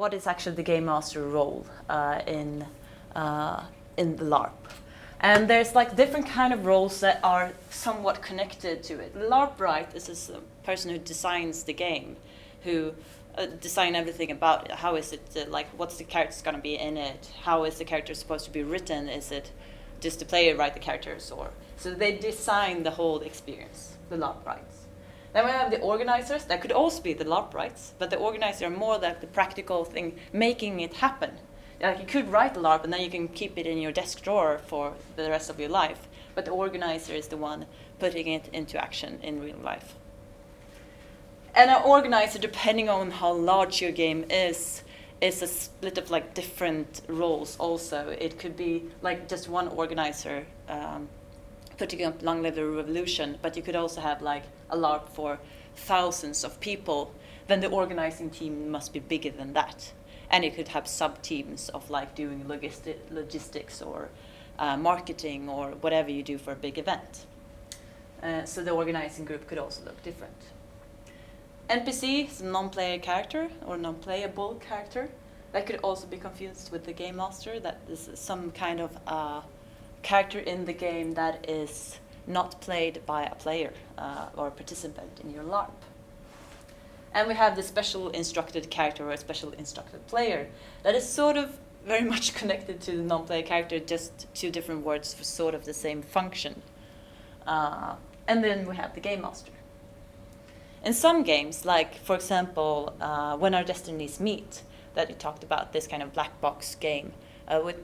what is actually the game master role in the LARP. And there's like different kind of roles that are somewhat connected to it. LARP Right is this person who designs the game, who design everything about it. How is it, like, what's the characters going to be in it? How is the character supposed to be written? Is it just the player write the characters? Or so they design the whole experience, the LARP Rights. Then we have the organizers. That could also be the LARP Rights, but the organizers are more like the practical thing, making it happen. Like you could write the LARP and then you can keep it in your desk drawer for the rest of your life, but the organizer is the one putting it into action in real life. And an organizer, depending on how large your game is a split of like different roles also. It could be like just one organizer putting up Long Live the Revolution, but you could also have like a LARP for thousands of people. Then the organizing team must be bigger than that. And you could have sub-teams of like doing logistics or marketing or whatever you do for a big event. So the organizing group could also look different. NPC is a non-player character or non-playable character. That could also be confused with the game master. That is some kind of character in the game that is not played by a player or a participant in your LARP. And we have the special instructed character or a special instructed player that is sort of very much connected to the non-player character, just two different words for sort of the same function. And then we have the game master. In some games, like for example, When Our Destinies Meet, that you talked about, this kind of black box game with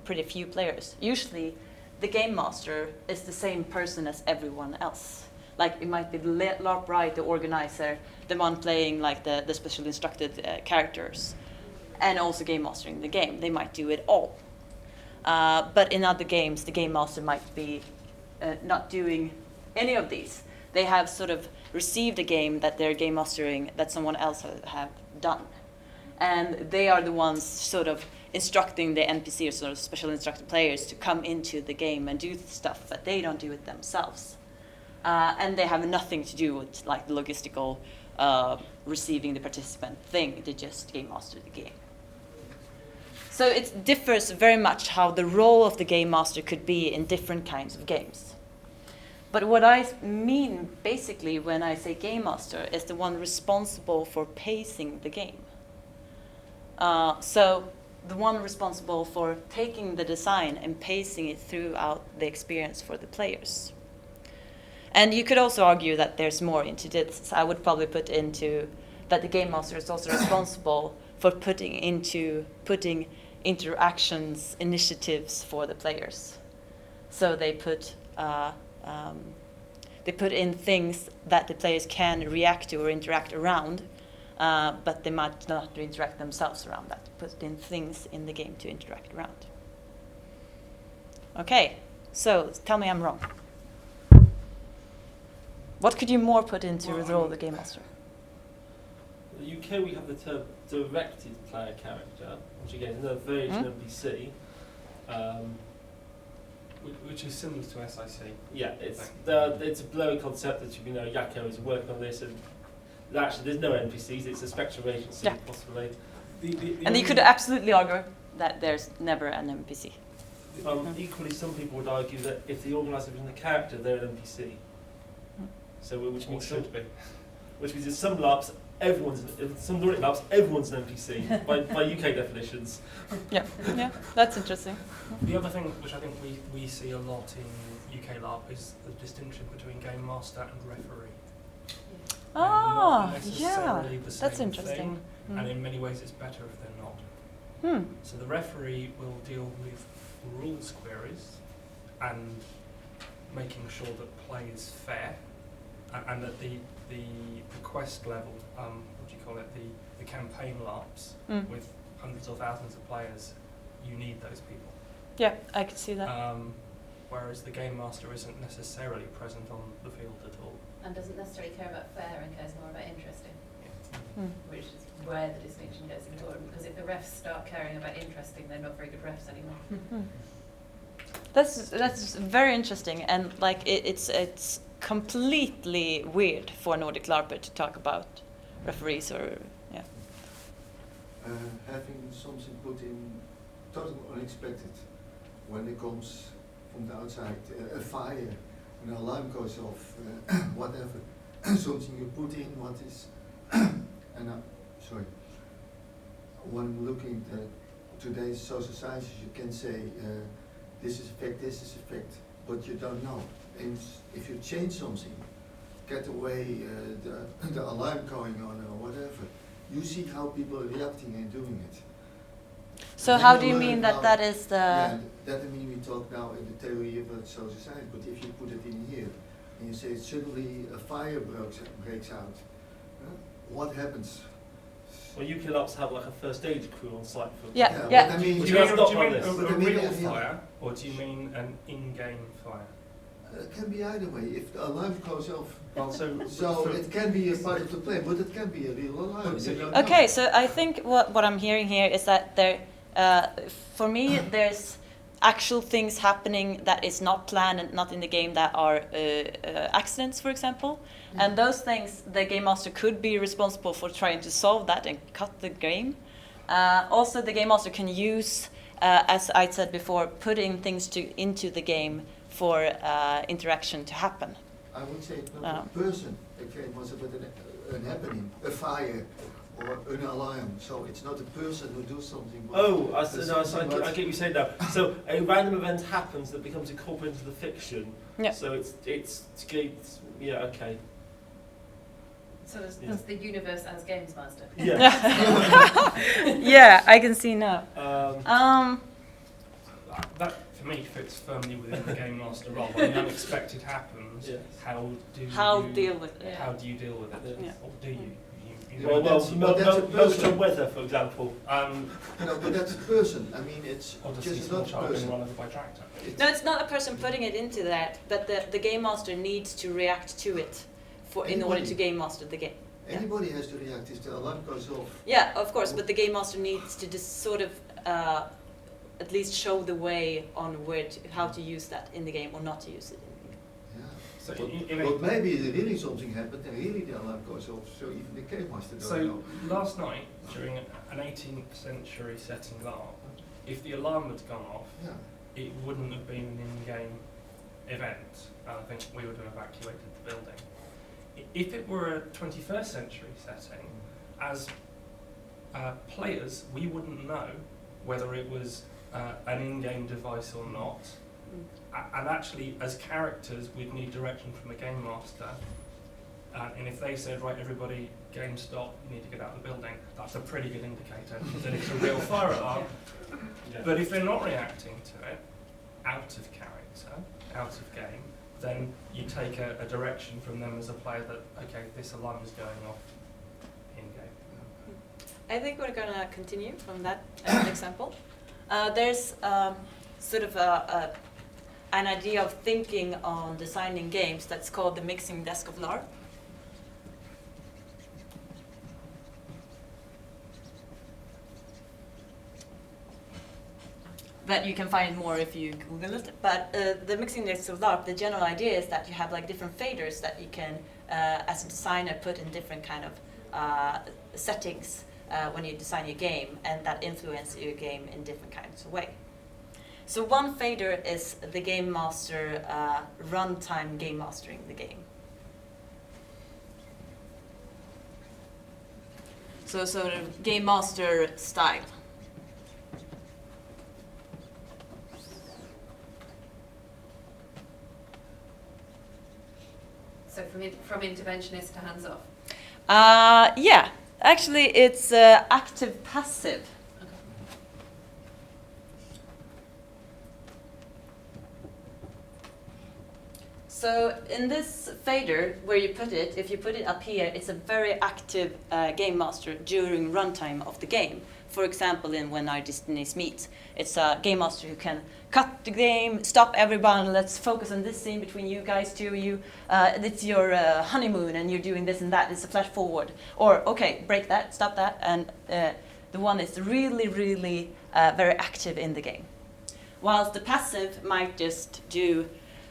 pretty few players, usually the game master is the same person as everyone else. Like it might be the LARP Right, the organizer, the one playing like the special instructed characters, and also game mastering the game. They might do it all. But in other games, the game master might be not doing any of these. They have sort of received a game that they're game mastering that someone else have done. And they are the ones sort of instructing the NPC or sort of special instructed players to come into the game and do stuff, but they don't do it themselves. And they have nothing to do with like the logistical receiving the participant thing. They just game master the game. So it differs very much how the role of the game master could be in different kinds of games. But what I mean basically when I say game master is the one responsible for pacing the game. So the one responsible for taking the design and pacing it throughout the experience for the players. And you could also argue that there's more into this. I would probably put into that the game master is also responsible for putting interactions, initiatives for the players. So they put in things that the players can react to or interact around, but they might not interact themselves around that. Put in things in the game to interact around. Okay, so tell me I'm wrong. What could you more put into the role of the game master? In the UK we have the term directed player character, which again is another variation of NPC. Which is similar to SIC. Yeah, it's a blurry concept that Yakko is working on this, and actually there's no NPCs, it's a spectrum agency possibly. And you could absolutely argue that there's never an NPC. Equally, some people would argue that if the organiser is in the character, they're an NPC. So which means in some LARPs, some Nordic LARPs, everyone's an NPC by UK definitions. Yeah, that's interesting. The other thing which I think we see a lot in UK LARP is the distinction between game master and referee. Ah, not necessarily the same that's interesting. Thing, and in many ways it's better if they're not. So the referee will deal with rules queries and making sure that play is fair, and that the quest level, what do you call it, the campaign LARPs with hundreds or thousands of players, you need those people. Yeah, I could see that. Whereas the game master isn't necessarily present on the field at all. And doesn't necessarily care about fair and cares more about interesting. Yeah. Which is where the distinction gets important, because if the refs start caring about interesting, they're not very good refs anymore. That's very interesting, and like it's completely weird for a Nordic LARPer to talk about referees or having something put in totally unexpected. When it comes from the outside, a fire, an alarm goes off, whatever, something you put in, what is, and sorry, when looking at today's social sciences, you can say this is effect, this is effect, but you don't know. And if you change something, get away the alarm going on or whatever, you see how people are reacting and doing it. So how do you mean that that is the... Yeah, that I mean we talk now in the theory about social science, but if you put it in here, and you say suddenly a fire breaks out, what happens? Well, UK Larps have like a first aid crew on site for. Yeah, But yeah. I mean, Would Do you you guys mean, not do you like mean this? a But I mean, real yeah. fire, or do you mean an in-game fire? It can be either way. If the alarm goes off, Well, so so it can be a part of the play, but it can be a real alarm. So you don't Okay, know. so I think what I'm hearing here is that there, for me, there's actual things happening that is not planned and not in the game that are accidents, for example. And those things, the game master could be responsible for trying to solve that and cut the game. Also, the game master can use, as I said before, putting things into the game for interaction to happen. I would say it's not a person that came was about an happening, a fire or an alarm. So it's not a person who does something. But Oh, I something get what you saying now. So a random event happens that becomes incorporated into the fiction. Yeah. So it's yeah, okay. So it's the universe as games master. Yeah. Yeah, I can see now. that for me fits firmly within the game master role. When the unexpected happens, Yes. how do deal with it. How do you deal with it? Yeah. Or do you? Well, that's a motor person. weather, for example. No, but that's a person. I mean, it's Or does just a small not a child being person. run over by tractor? No, it's not a person putting it into that, but the game master needs to react to it in order Anybody. to game master the game. Anybody has to react if the alarm goes off. Yeah, of course, but the game master needs to just sort of at least show the way on how to use that in the game or not to use it in the game. Yeah. So But maybe really something happened and really the alarm goes off, so even the game master doesn't So know. last night, during an 18th century setting LARP, if the alarm had gone off, Yeah. it wouldn't have been an in-game event. I think we would have evacuated the building. If it were a 21st century setting, as players, we wouldn't know whether it was an in-game device or not. And actually, as characters, we'd need direction from the game master. And if they said, right, everybody, game stop, you need to get out of the building, that's a pretty good indicator that it's a real fire alarm. Yeah. But if they're not reacting to it, out of character, out of game, then you take a direction from them as a player that, okay, this alarm is going off in game. I think we're going to continue from that example. There's sort of an idea of thinking on designing games that's called the mixing desk of LARP. That you can find more if you Google it. But the mixing desk of LARP, the general idea is that you have like different faders that you can, as a designer, put in different kind of settings when you design your game, and that influence your game in different kinds of way. So one fader is the game master runtime game mastering the game. So sort of game master style. So from interventionist to hands off. Yeah, actually it's active passive. Okay. So in this fader, where you put it, if you put it up here, it's a very active game master during runtime of the game. For example, in When Our Destinies Meet, it's a game master who can cut the game, stop everyone, let's focus on this scene between you guys two, it's your honeymoon and you're doing this and that, it's a flash forward. Or, okay, break that, stop that, and the one is really, really very active in the game. Whilst the passive might just do,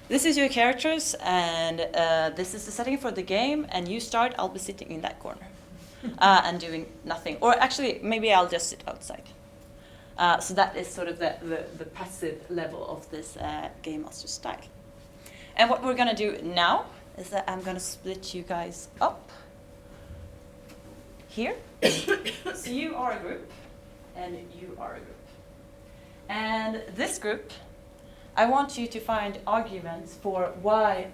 this is your characters, and this is the setting for the game, and you start, I'll be sitting in that corner. and doing nothing. Or actually, maybe I'll just sit outside. So that is sort of the passive level of this Game Master style. And what we're going to do now is that I'm going to split you guys up here. So you are a group, and you are a group. And this group, I want you to find arguments for why,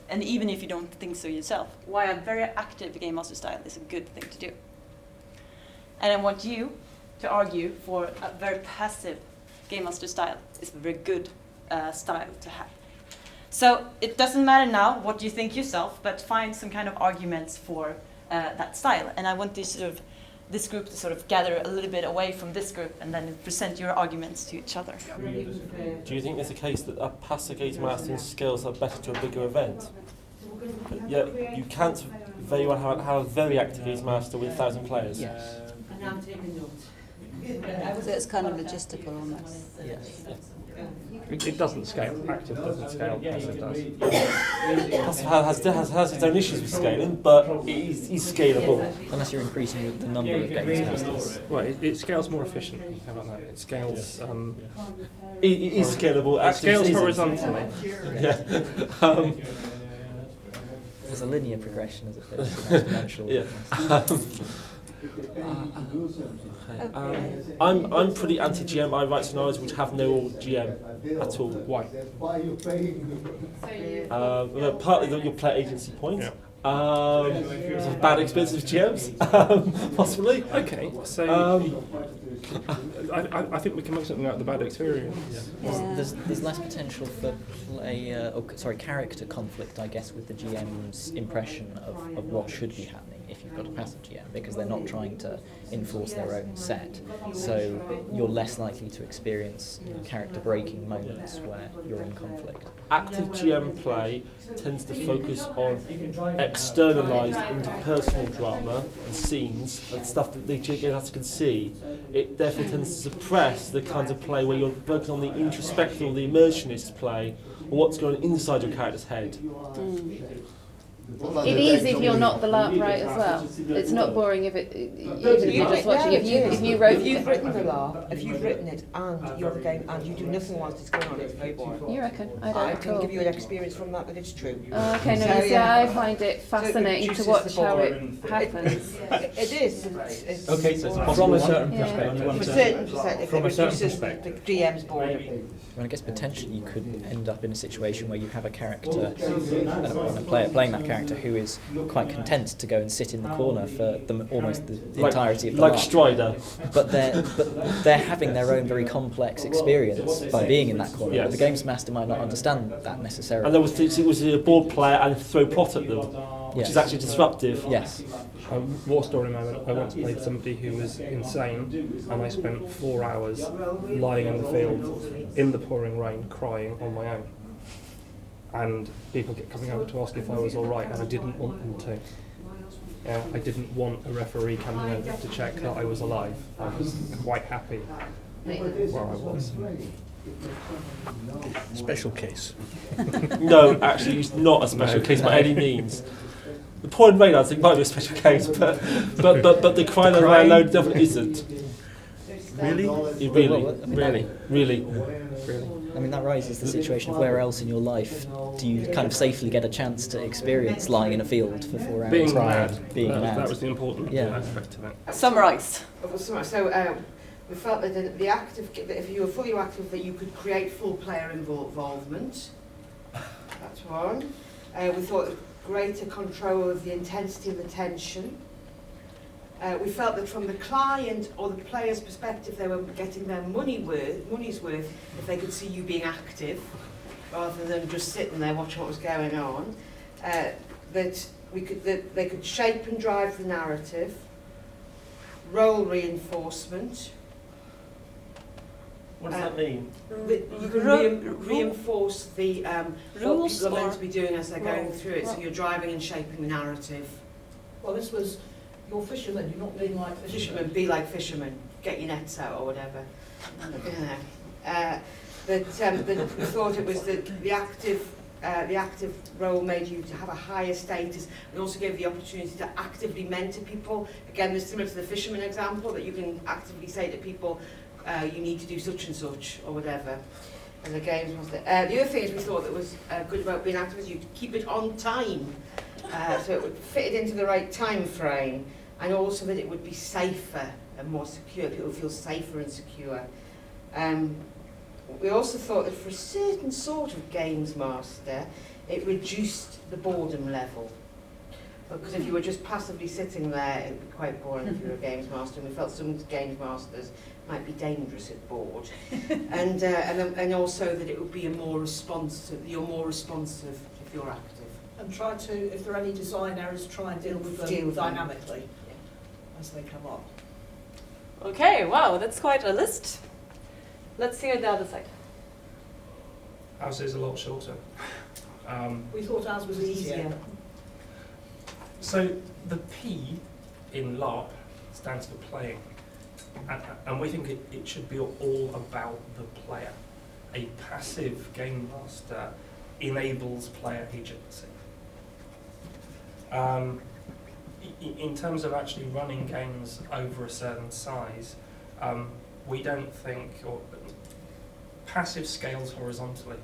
and even if you don't think so yourself, why a very active Game Master style is a good thing to do. And I want you to argue for a very passive Game Master style is a very good style to have. So it doesn't matter now what you think yourself, but find some kind of arguments for that style. And I want this group to sort of gather a little bit away from this group and then present your arguments to each other. Do you think there's a case that a passive Game Master scales up better to a bigger event? Yeah, you can't very well have a very active Game Master with 1,000 players. Yes. So it's kind of logistical almost. Yes. It doesn't scale. Active doesn't scale. Passive does. Passive has its own issues with scaling, but it's scalable. Unless you're increasing the number of Game Masters. Well, it scales more efficiently. How about that? It scales. It is scalable. It scales horizontally. Yeah. There's a linear progression as opposed to an exponential. I'm pretty anti-GM. I write scenarios which have no GM at all. Why? Partly your player agency point. Yeah. Some bad experience with GMs, possibly. Okay, so I think we can make something out of the bad experience. Yeah. There's less potential for character conflict, I guess, with the GM's impression of what should be happening if you've got a passive GM, because they're not trying to enforce their own set. So you're less likely to experience character-breaking moments where you're in conflict. Active GM play tends to focus on externalised interpersonal drama and scenes and stuff that the GM master can see. It therefore tends to suppress the kinds of play where you're focusing on the introspective or the immersionist play, or what's going on inside your character's head. It is if you're not the LARP right as well. It's not boring if even if you're just watching. If you've written the LARP, if you've written it and you're the game and you do nothing whilst it's going on, it's very boring. You reckon? I don't. I can give you an experience from that it's true. Okay, no, So, see, I find it fascinating to watch how it happens. It is. It's Okay, so it's from a certain perspective. From a certain perspective, From a it certain reduces perspective. the DM's boredom. Well, I guess potentially you could end up in a situation where you have a character, a player playing that character who is quite content to go and sit in the corner for almost the entirety of the like LARP. Strider. But they're having their own very complex experience by being in that corner. Yes. But the Games Master might not understand that necessarily. And it was a board player and throw plot at them, which Yes. is actually disruptive. Yes. War story moment. I once played somebody who was insane, and I spent 4 hours lying in the field in the pouring rain, crying on my own. And people kept coming over to ask if I was all right, and I didn't want them to. I didn't want a referee coming over to check that I was alive. I was quite happy where I was. Special case. No, actually, it's not a special case by any means. The pouring rain, I think, might be a special case, but the crying on my alone definitely isn't. Really? Really. I mean, that raises the situation of where else in your life do you kind of safely get a chance to experience lying in a field for 4 hours? Being mad. Being mad. That was the important Yeah. aspect of it. Summarize. So we felt that the active, that if you were fully active, that you could create full player involvement. That's one. We thought greater control of the intensity and the tension. We felt that from the client or the player's perspective, they were getting their money's worth if they could see you being active, rather than just sitting there watching what was going on. That they could shape and drive the narrative. Role reinforcement. What does that mean? You can reinforce the what rules people are meant or to be doing as they're going through it. So you're driving and shaping the narrative. Well, this was, you're fishermen, you're not being like fishermen. Fishermen, be like fishermen. Get your nets out or whatever. But we thought it was the active the active role made you to have a higher status and also gave the opportunity to actively mentor people. Again, this is similar to the fisherman example, that you can actively say to people, you need to do such and such or whatever. And the games was the other thing is we thought that was good about being active is you keep it on time, so it would fit it into the right time frame, and also that it would be safer and more secure. People feel safer and secure. We also thought that for a certain sort of games master, it reduced the boredom level. Because if you were just passively sitting there, it would be quite boring if you were a games master, and we felt some games masters might be dangerous if bored. and also that it would be you're more responsive if you're active. And try to, if there are any design errors, try and deal with them dynamically as they come up. Okay, wow, that's quite a list. Let's hear the other side. Ours is a lot shorter. We thought ours was easier. So the P in LARP stands for playing. And we think it should be all about the player. A passive game master enables player agency. In terms of actually running games over a certain size, we don't think, or passive scales horizontally.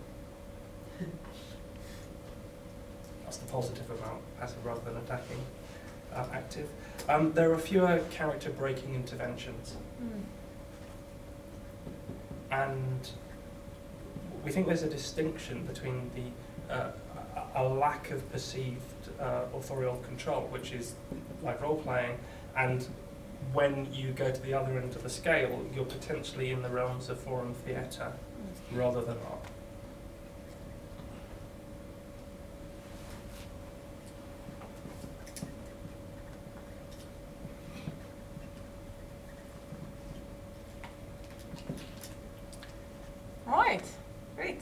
That's the positive about passive rather than attacking active. There are fewer character breaking interventions. And we think there's a distinction between a lack of perceived authorial control, which is like role-playing, and when you go to the other end of the scale, you're potentially in the realms of forum theatre rather than art. Right, great.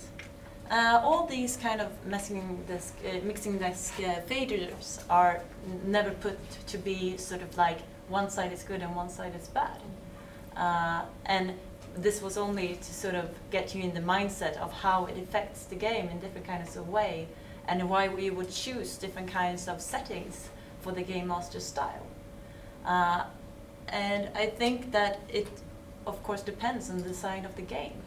All these kind of mixing desk faders are never put to be sort of like one side is good and one side is bad. And this was only to sort of get you in the mindset of how it affects the game in different kinds of way, and why we would choose different kinds of settings for the game master style. And I think that it, of course, depends on the design of the game.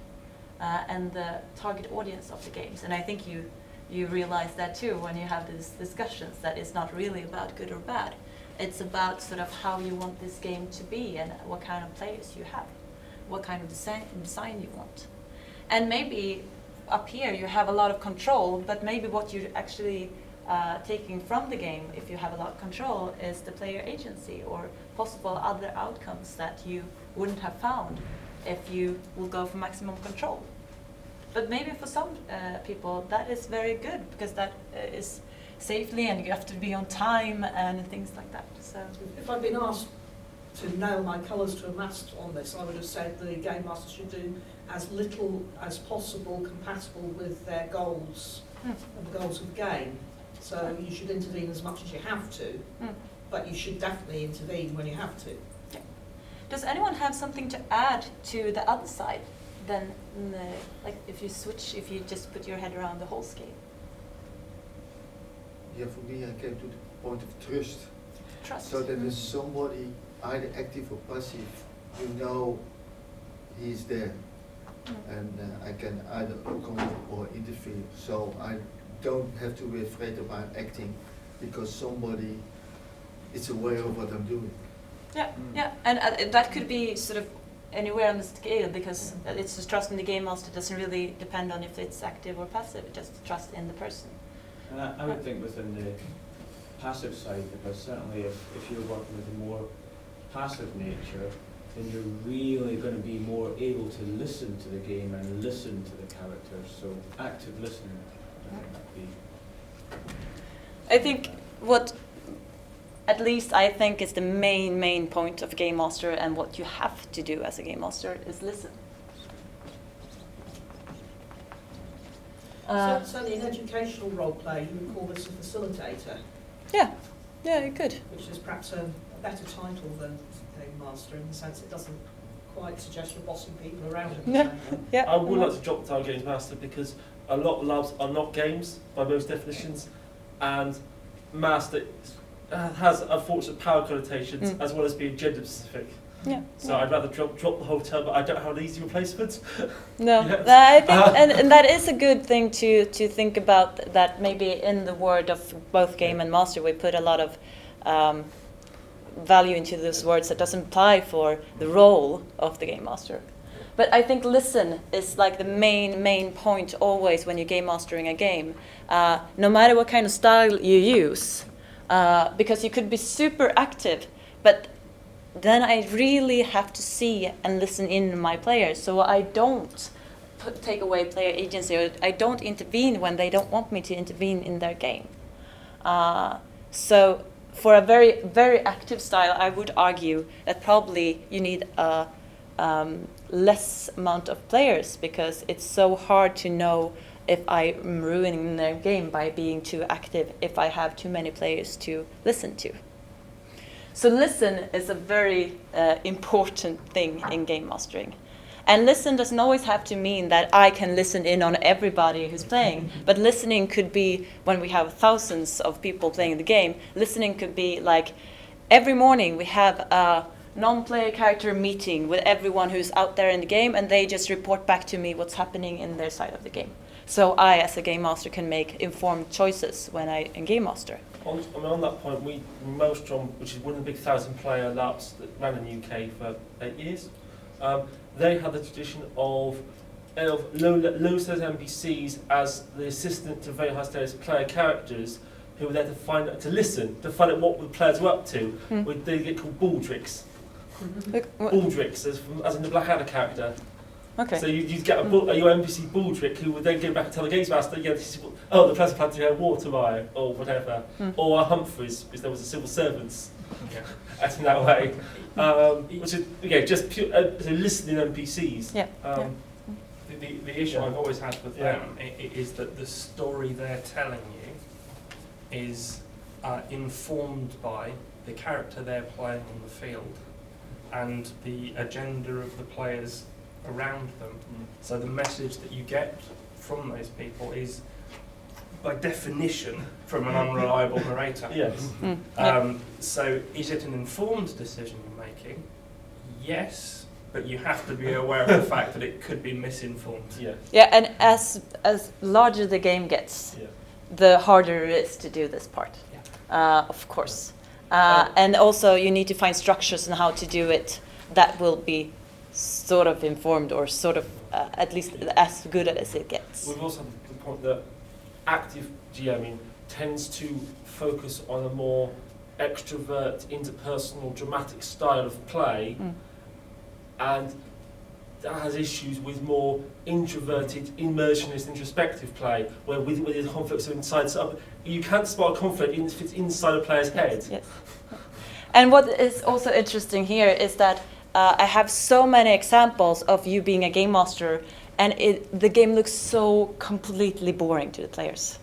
And the target audience of the games. And I think you realize that too when you have these discussions, that it's not really about good or bad. It's about sort of how you want this game to be and what kind of players you have, what kind of design you want. And maybe up here you have a lot of control, but maybe what you're actually taking from the game, if you have a lot of control, is the player agency or possible other outcomes that you wouldn't have found if you will go for maximum control. But maybe for some people that is very good, because that is safely and you have to be on time and things like that. So if I'd been asked to nail my colours to a mast on this, I would have said the game master should do as little as possible compatible with their goals and the goals of the game. So you should intervene as much as you have to, but you should definitely intervene when you have to. Does anyone have something to add to the other side than, like if you just put your head around the whole scale? Yeah, for me, I came to the point of trust. Trust. So that there's somebody, either active or passive, you know he's there. And I can either come or interfere. So I don't have to be afraid about acting, because somebody is aware of what I'm doing. Yeah, yeah, and that could be sort of anywhere on the scale, because it's just trust in the game master doesn't really depend on if it's active or passive, just trust in the person. And I would think within the passive side, because certainly if you're working with a more passive nature, then you're really going to be more able to listen to the game and listen to the characters. So active listening, I think that'd be. I think what, at least I think, is the main point of a game master, and what you have to do as a game master is listen. So in educational role play, you would call this a facilitator. Yeah, you could. Which is perhaps a better title than game master, in the sense it doesn't quite suggest you're bossing people around. Yeah. I would like to drop the title games master, because a lot of labs are not games by most definitions, and master has unfortunate power connotations as well as being gender specific. Yeah. So I'd rather drop the whole term, but I don't have an easy replacement. No, Yes. I think, and that is a good thing to think about, that maybe in the word of both game and master we put a lot of value into those words that doesn't apply for the role of the game master. But I think listen is like the main point always when you're game mastering a game, no matter what kind of style you use, because you could be super active, but then I really have to see and listen in my players, so I don't take away player agency, or I don't intervene when they don't want me to intervene in their game. So for a very, very active style, I would argue that probably you need a less amount of players, because it's so hard to know if I'm ruining their game by being too active if I have too many players to listen to. So listen is a very important thing in game mastering. And listen doesn't always have to mean that I can listen in on everybody who's playing, but listening could be when we have thousands of people playing the game. Listening could be like every morning we have a non-player character meeting with everyone who's out there in the game, and they just report back to me what's happening in their side of the game. So I, as a game master, can make informed choices when I am game master. On that point, Maelstrom, which is one of the big 1,000-player LARPs that ran in the UK for 8 years, they had the tradition of low-status NPCs as the assistant to very high-status player characters, who were there to listen, to find out what the players were up to. They get called baldricks. Baldricks, as in the Blackadder character. Okay. So you get your NPC baldrick who would then go back and tell the games master, yeah, this is the players plan to go war tomorrow, or whatever. Or Humphreys, because there was a civil servants. Acting that way. Which is just pure listening NPCs. Yeah. The issue I've always had with them is that the story they're telling you is informed by the character they're playing on the field and the agenda of the players around them. So the message that you get from those people is, by definition, from an unreliable narrator. Yes. So is it an informed decision you're making? Yes, but you have to be aware of the fact that it could be misinformed. Yeah, and as larger the game gets, the harder it is to do this part, of course. And also you need to find structures on how to do it that will be sort of informed, or sort of at least as good as it gets. We've also had the point that active GMing tends to focus on a more extrovert, interpersonal, dramatic style of play, and that has issues with more introverted, immersionist, introspective play, where with the conflicts are inside. So you can't spot a conflict if it's inside a player's head. Yes. And what is also interesting here is that I have so many examples of you being a game master, and the game looks so completely boring to the players.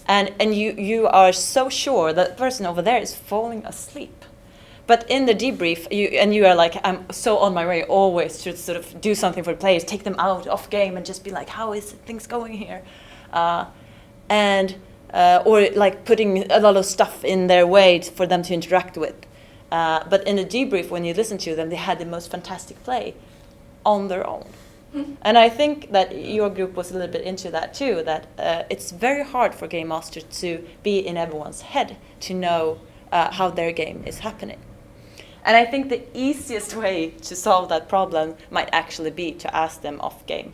And you are so sure that the person over there is falling asleep. But in the debrief, you are like, I'm so on my way always to sort of do something for the players, take them out off game and just be like, how is things going here? Or like putting a lot of stuff in their way for them to interact with. But in the debrief, when you listen to them, they had the most fantastic play on their own. And I think that your group was a little bit into that too, that it's very hard for game masters to be in everyone's head to know how their game is happening. And I think the easiest way to solve that problem might actually be to ask them off game,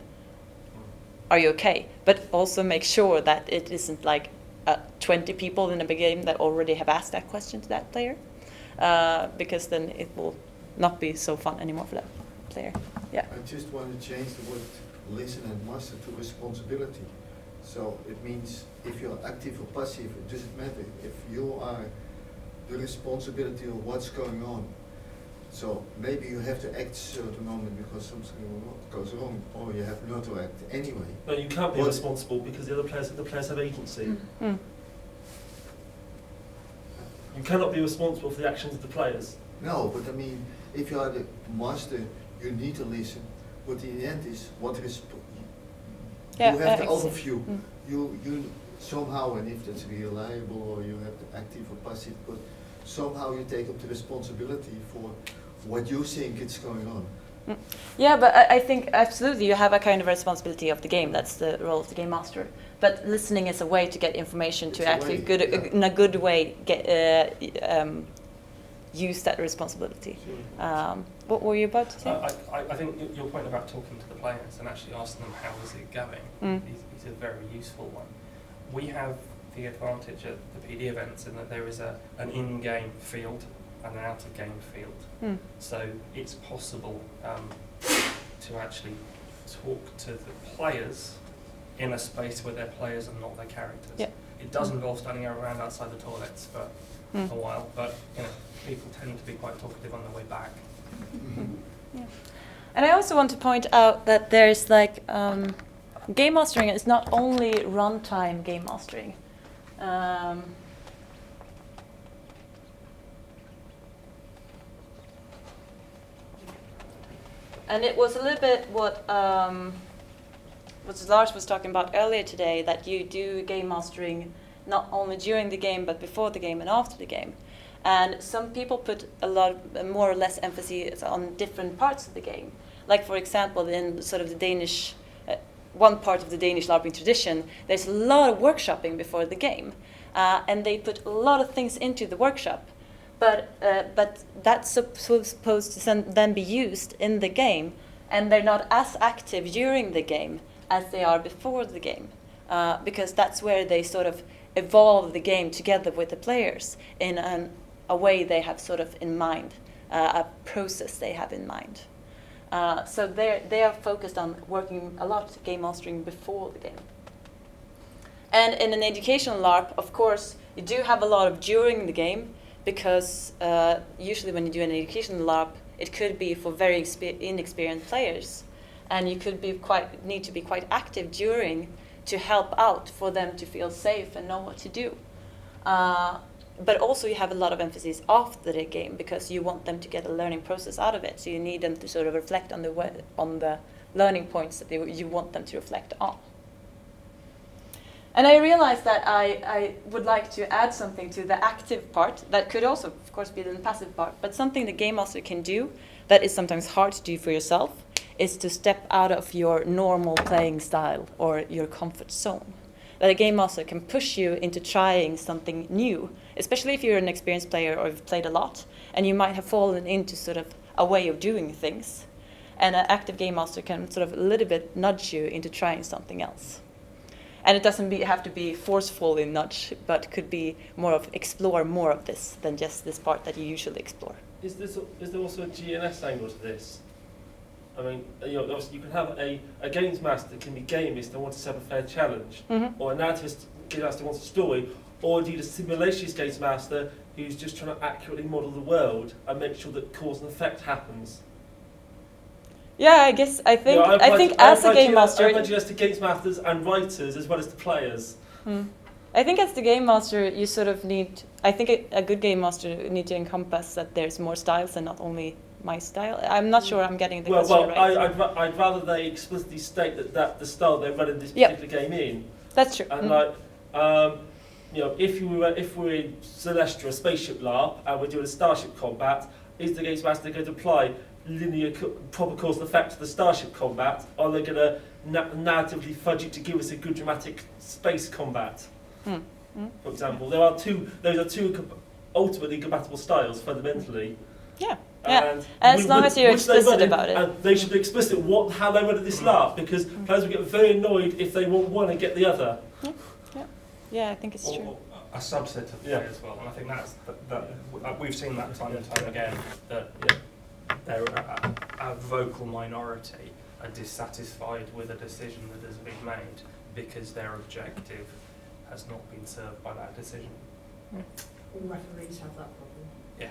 are you okay? But also make sure that it isn't like 20 people in a big game that already have asked that question to that player, because then it will not be so fun anymore for that player. Yeah. I just want to change the word listen and master to responsibility. So it means if you're active or passive, it doesn't matter. If you are the responsibility of what's going on. So maybe you have to act a certain moment because something goes wrong, or you have not to act anyway. No, you can't be responsible because the players have agency. You cannot be responsible for the actions of the players. No, but I mean, if you are the master, you need to listen. But in the end is Yeah, you have the exactly. overview. You somehow, and if that's reliable or you have the active or passive, but somehow you take up the responsibility for what you think is going on. Yeah, but I think absolutely you have a kind of responsibility of the game. That's the role of the game master. But listening is a way to get information to actually in a good way use that responsibility. What were you about to say? I think your point about talking to the players and actually asking them how is it going is a very useful one. We have the advantage at the PD events in that there is an in-game field and an out-of-game field. So it's possible to actually talk to the players in a space where their players are not their characters. Yeah. It does involve standing around outside the toilets for a while, but people tend to be quite talkative on their way back. Yeah. And I also want to point out that there's like game mastering is not only runtime game mastering. And it was a little bit what Lars was talking about earlier today, that you do game mastering not only during the game but before the game and after the game. And some people put a lot more or less emphasis on different parts of the game. Like for example, in sort of the Danish, one part of the Danish LARPing tradition, there's a lot of workshopping before the game. And they put a lot of things into the workshop. But that's supposed to then be used in the game, and they're not as active during the game as they are before the game, because that's where they sort of evolve the game together with the players in a way they have sort of in mind, a process they have in mind. So they are focused on working a lot game mastering before the game. And in an educational LARP, of course, you do have a lot of during the game, because usually when you do an educational LARP, it could be for very inexperienced players, and you could need to be quite active during to help out for them to feel safe and know what to do. But also you have a lot of emphasis after the game, because you want them to get a learning process out of it. So you need them to sort of reflect on the learning points that you want them to reflect on. And I realized that I would like to add something to the active part that could also, of course, be the passive part, but something the game master can do that is sometimes hard to do for yourself is to step out of your normal playing style or your comfort zone. That a game master can push you into trying something new, especially if you're an experienced player or you've played a lot, and you might have fallen into sort of a way of doing things. And an active game master can sort of a little bit nudge you into trying something else. And it doesn't have to be forceful in nudge, but could be more of explore more of this than just this part that you usually explore. Is there also a GNS angle to this? I mean, obviously you can have a games master that can be gamist and wants to have a fair challenge, or a narrativist game master wants a story, or indeed a simulationist games master who's just trying to accurately model the world and make sure that cause and effect happens. Yeah, I think as a game master, I imagine as to games masters and writers as well as the players. I think as the game master, you sort of need. I think a good game master need to encompass that there's more styles and not only my style. I'm not sure I'm getting the question right. I'd rather they explicitly state that the style they're running this particular game in. That's true. And if we were in Celestia, a spaceship LARP, and we're doing a starship combat, is the games master going to apply linear proper cause and effect to the starship combat, or are they going to narratively fudge it to give us a good dramatic space combat? For example, those are two ultimately compatible styles fundamentally. Yeah. And as long as you're explicit about it. And they should be explicit how they run this LARP, because players will get very annoyed if they want one and get the other. Yeah, I think it's true. Or a subset of play as well, and I think that we've seen that time and time again, that there are a vocal minority are dissatisfied with a decision that has been made because their objective has not been served by that decision. All referees have that problem. Yeah.